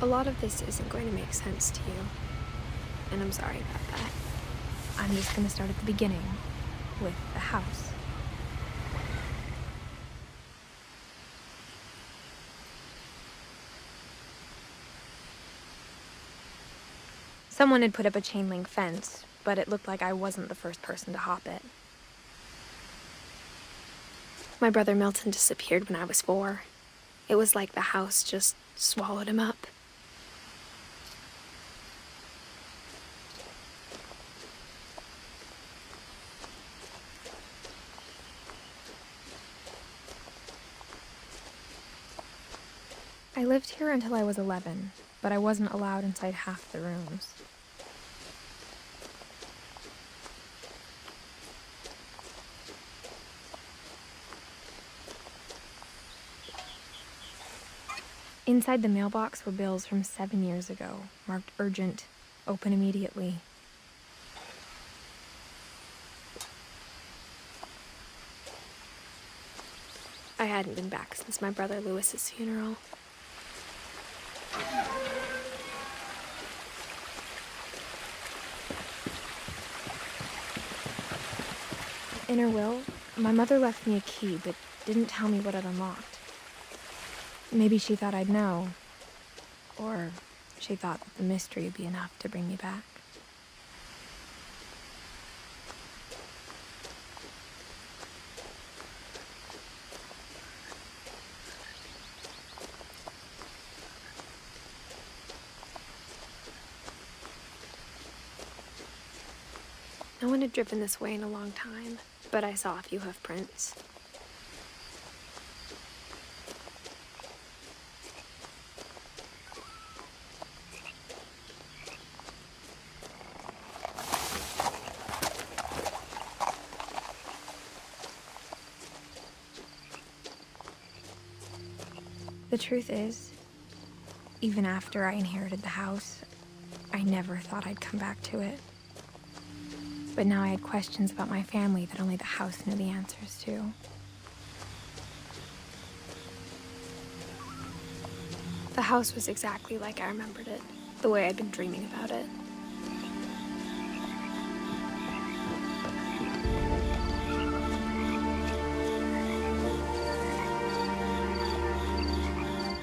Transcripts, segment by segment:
A lot of this isn't going to make sense to you, and I'm sorry about that. I'm just going to start at the beginning, with the house. Someone had put up a chain-link fence, but it looked like I wasn't the first person to hop it. My brother Milton disappeared when I was 4. It was like the house just swallowed him up. I lived here until I was 11, but I wasn't allowed inside half the rooms. Inside the mailbox were bills from 7 years ago, marked urgent, open immediately. I hadn't been back since my brother Lewis's funeral. In her will, my mother left me a key, but didn't tell me what it unlocked. Maybe she thought I'd know, or she thought that the mystery would be enough to bring me back. No one had driven this way in a long time, but I saw a few hoof prints. The truth is, even after I inherited the house, I never thought I'd come back to it. But now I had questions about my family that only the house knew the answers to. The house was exactly like I remembered it, the way I'd been dreaming about it.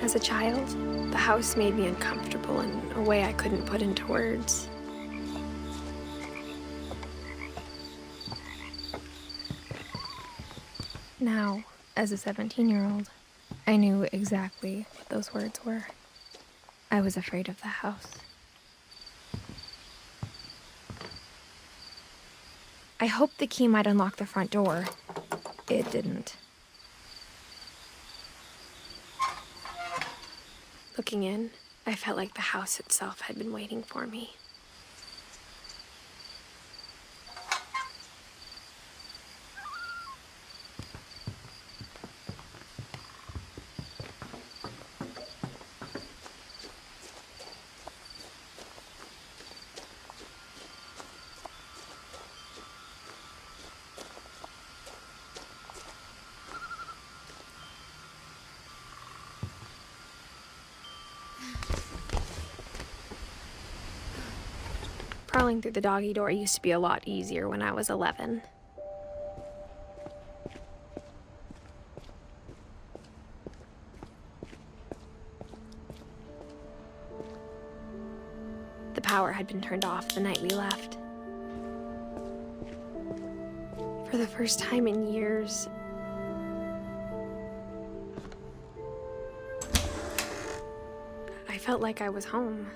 As a child, the house made me uncomfortable in a way I couldn't put into words. Now, as a 17-year-old, I knew exactly what those words were. I was afraid of the house. I hoped the key might unlock the front door. It didn't. Looking in, I felt like the house itself had been waiting for me. Crawling through the doggy door used to be a lot easier when I was 11. The power had been turned off the night we left. For the first time in years, I felt like I was home.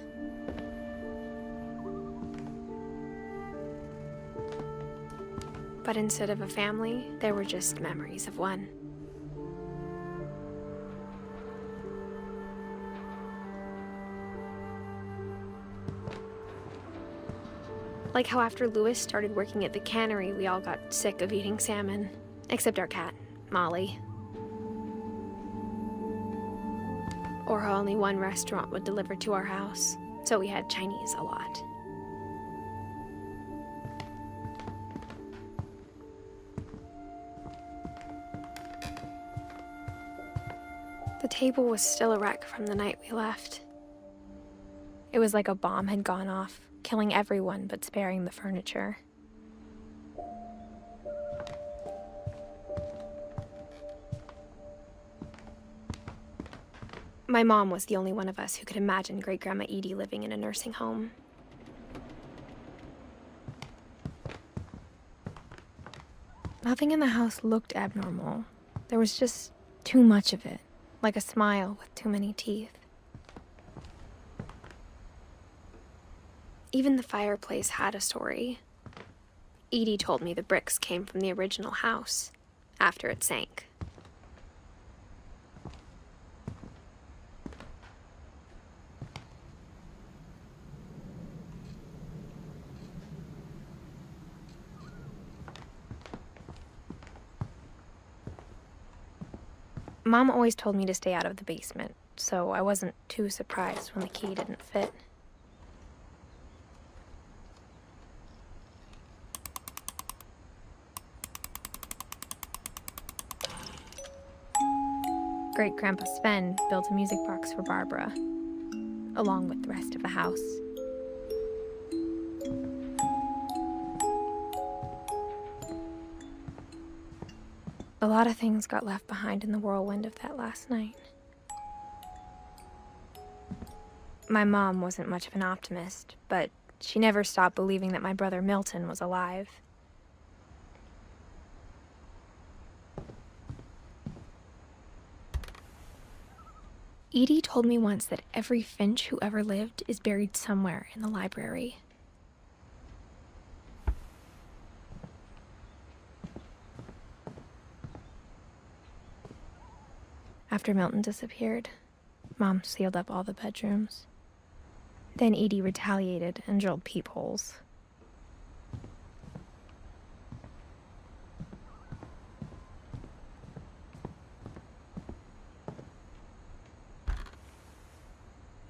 But instead of a family, there were just memories of one. Like how after Louis started working at the cannery, we all got sick of eating salmon. Except our cat, Molly. Or how only one restaurant would deliver to our house, so we had Chinese a lot. The table was still a wreck from the night we left. It was like a bomb had gone off, killing everyone but sparing the furniture. My mom was the only one of us who could imagine Great-Grandma Edie living in a nursing home. Nothing in the house looked abnormal. There was just too much of it, like a smile with too many teeth. Even the fireplace had a story. Edie told me the bricks came from the original house, after it sank. Mom always told me to stay out of the basement, so I wasn't too surprised when the key didn't fit. Great-Grandpa Sven built a music box for Barbara, along with the rest of the house. A lot of things got left behind in the whirlwind of that last night. My mom wasn't much of an optimist, but she never stopped believing that my brother Milton was alive. Edie told me once that every Finch who ever lived is buried somewhere in the library. After Milton disappeared, Mom sealed up all the bedrooms. Then Edie retaliated and drilled peepholes.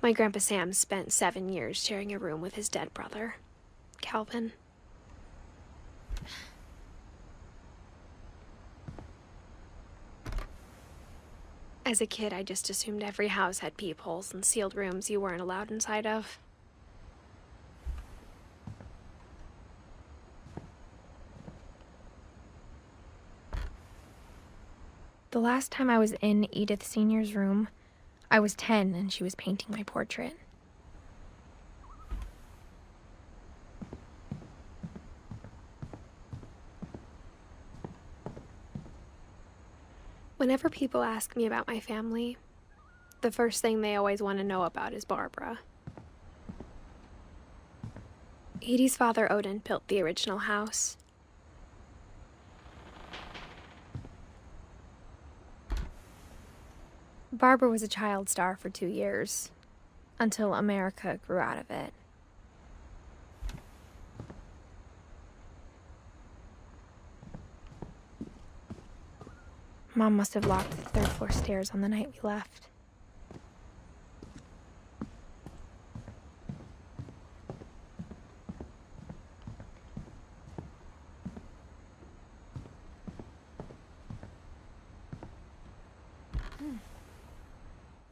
My Grandpa Sam spent 7 years sharing a room with his dead brother, Calvin. As a kid, I just assumed every house had peepholes and sealed rooms you weren't allowed inside of. The last time I was in Edith Sr.'s room, I was 10 and she was painting my portrait. Whenever people ask me about my family, the first thing they always want to know about is Barbara. Edie's father, Odin, built the original house. Barbara was a child star for 2 years, until America grew out of it. Mom must have locked the third floor stairs on the night we left.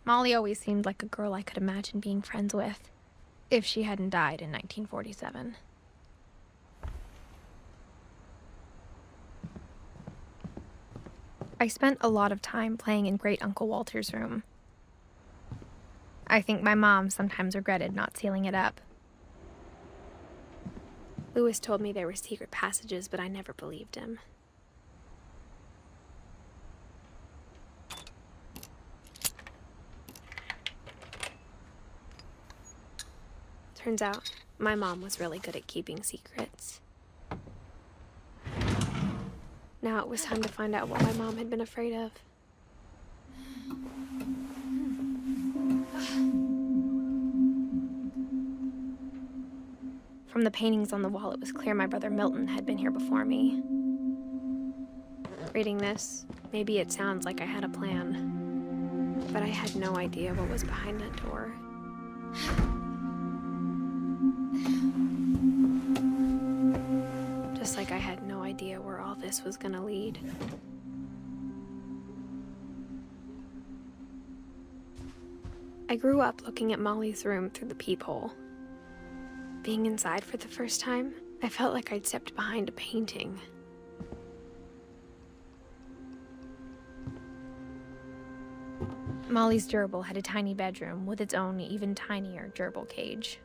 Molly always seemed like a girl I could imagine being friends with, if she hadn't died in 1947. I spent a lot of time playing in Great Uncle Walter's room. I think my mom sometimes regretted not sealing it up. Louis told me there were secret passages, but I never believed him. Turns out, my mom was really good at keeping secrets. Now it was time to find out what my mom had been afraid of. From the paintings on the wall, it was clear my brother Milton had been here before me. Reading this, maybe it sounds like I had a plan, but I had no idea what was behind that door. Just like I had no idea where all this was gonna lead. I grew up looking at Molly's room through the peephole. Being inside for the first time, I felt like I'd stepped behind a painting. Molly's gerbil had a tiny bedroom with its own even tinier gerbil cage.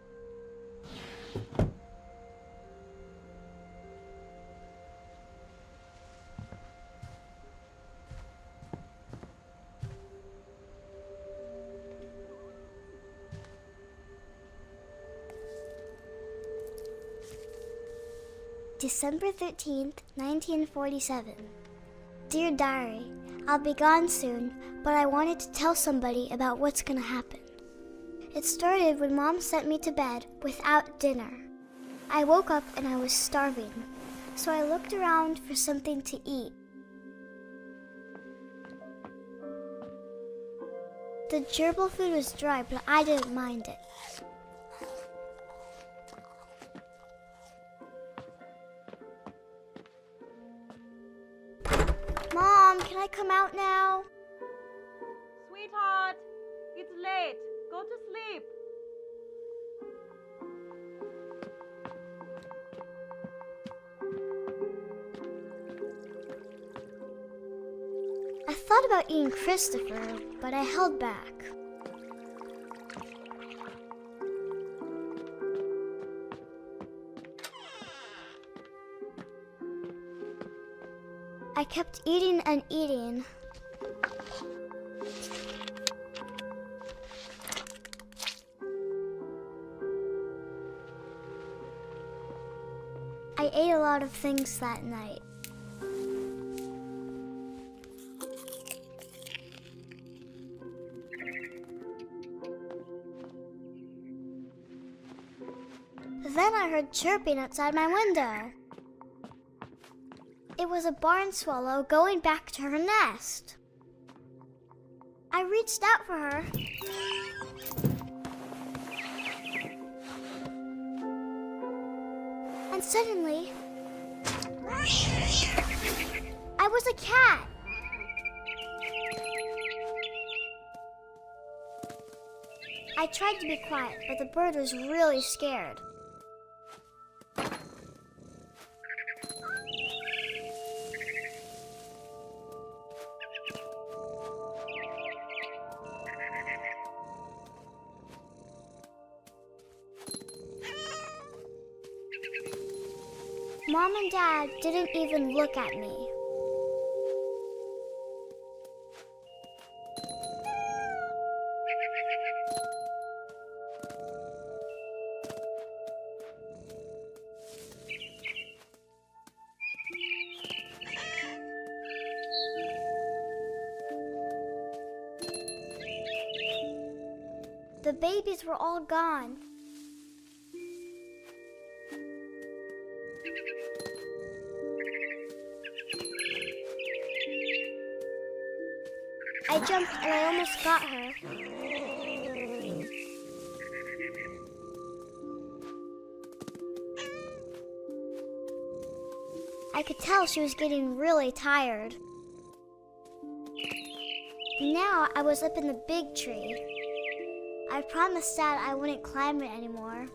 December 13th, 1947. Dear Diary, I'll be gone soon, but I wanted to tell somebody about what's gonna happen. It started when Mom sent me to bed without dinner. I woke up and I was starving, so I looked around for something to eat. The gerbil food was dry, but I didn't mind it. Mom, can I come out now? Sweetheart, it's late. Go to sleep. I thought about eating Christopher, but I held back. I kept eating and eating. I ate a lot of things that night. Then I heard chirping outside my window. It was a barn swallow going back to her nest. I reached out for her. And suddenly, I was a cat. I tried to be quiet, but the bird was really scared. Mom and Dad didn't even look at me. The babies were all gone. I jumped and I almost got her. I could tell she was getting really tired. Now I was up in the big tree. I promised Dad I wouldn't climb it anymore.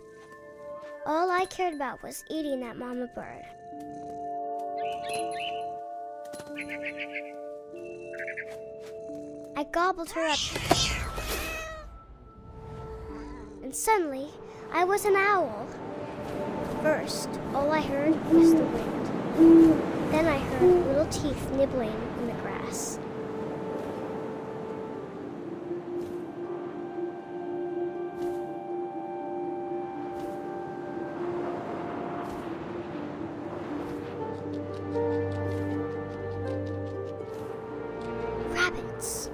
All I cared about was eating that mama bird. I gobbled her up. And suddenly, I was an owl. First, all I heard was the wind. Then I heard little teeth nibbling in the grass. Rabbits.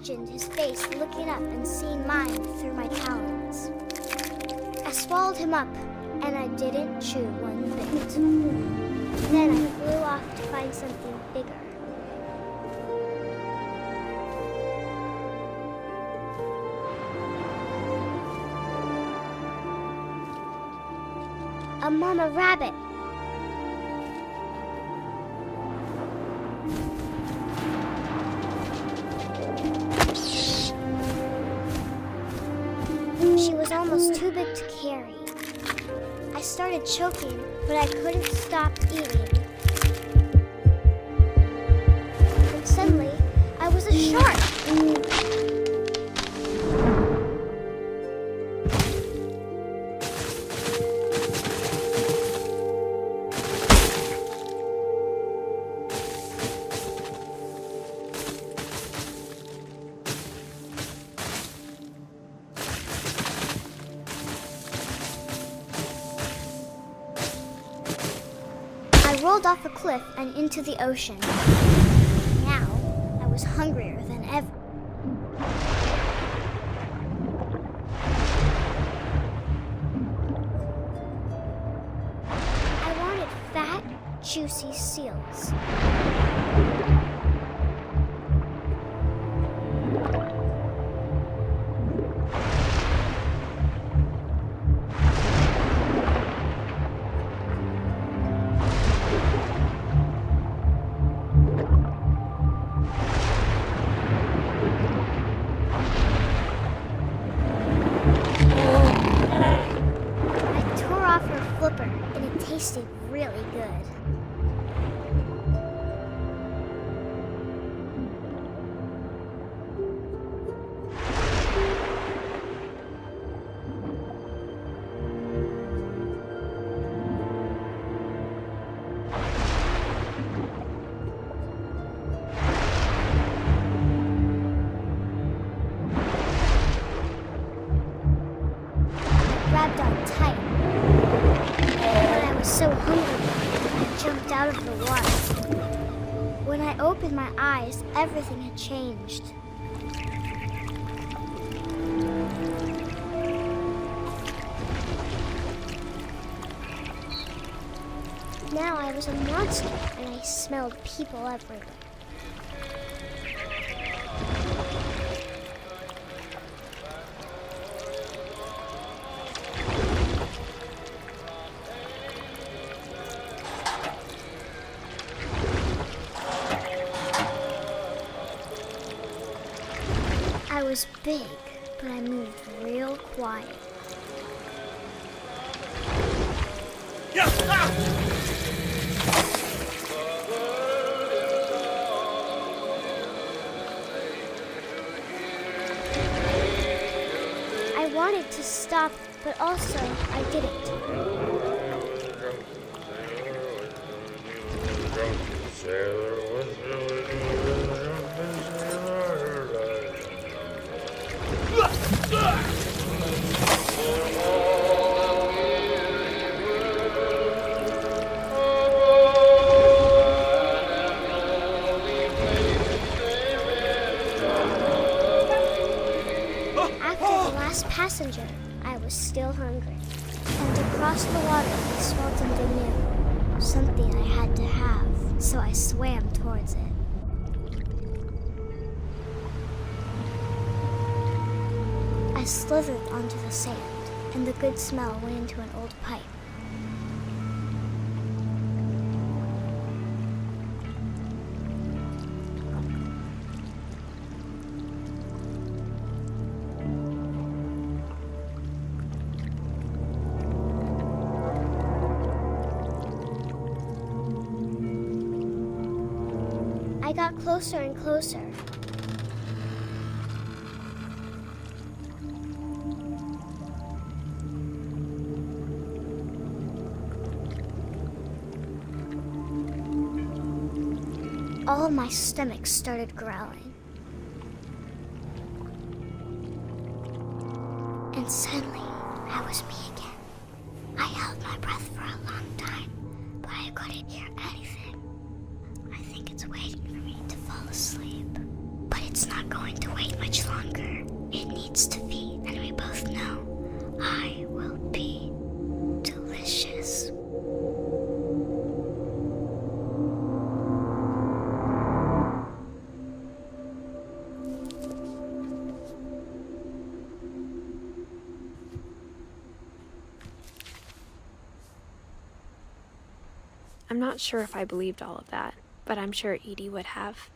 imagined his face looking up and seeing mine through my talons. I swallowed him up, and I didn't chew one bit. Then I flew off to find something bigger. A mama rabbit. She was almost too big to carry. I started choking, but I couldn't stop eating. And suddenly, I was a shark. I rolled off a cliff and into the ocean. Now, I was hungrier than ever. I wanted fat, juicy seals. Flipper, and it tasted really good. I grabbed on tight. So hungry, I jumped out of the water. When I opened my eyes, everything had changed. Now I was a monster, and I smelled people everywhere. I was big, but I moved real quiet. I wanted to stop, but also I didn't. Passenger, I was still hungry, and across the water I smelled something new, something I had to have, so I swam towards it. I slithered onto the sand, and the good smell went into an old pipe. I got closer and closer. All of my stomach started growling. And suddenly, I was me again. I held my breath for a long time, but I couldn't hear anything. I think it's waiting for me to fall asleep. But it It's not going to wait much longer. It needs to be, and we both know I will be delicious. I'm not sure if I believed all of that, but I'm sure Edie would have.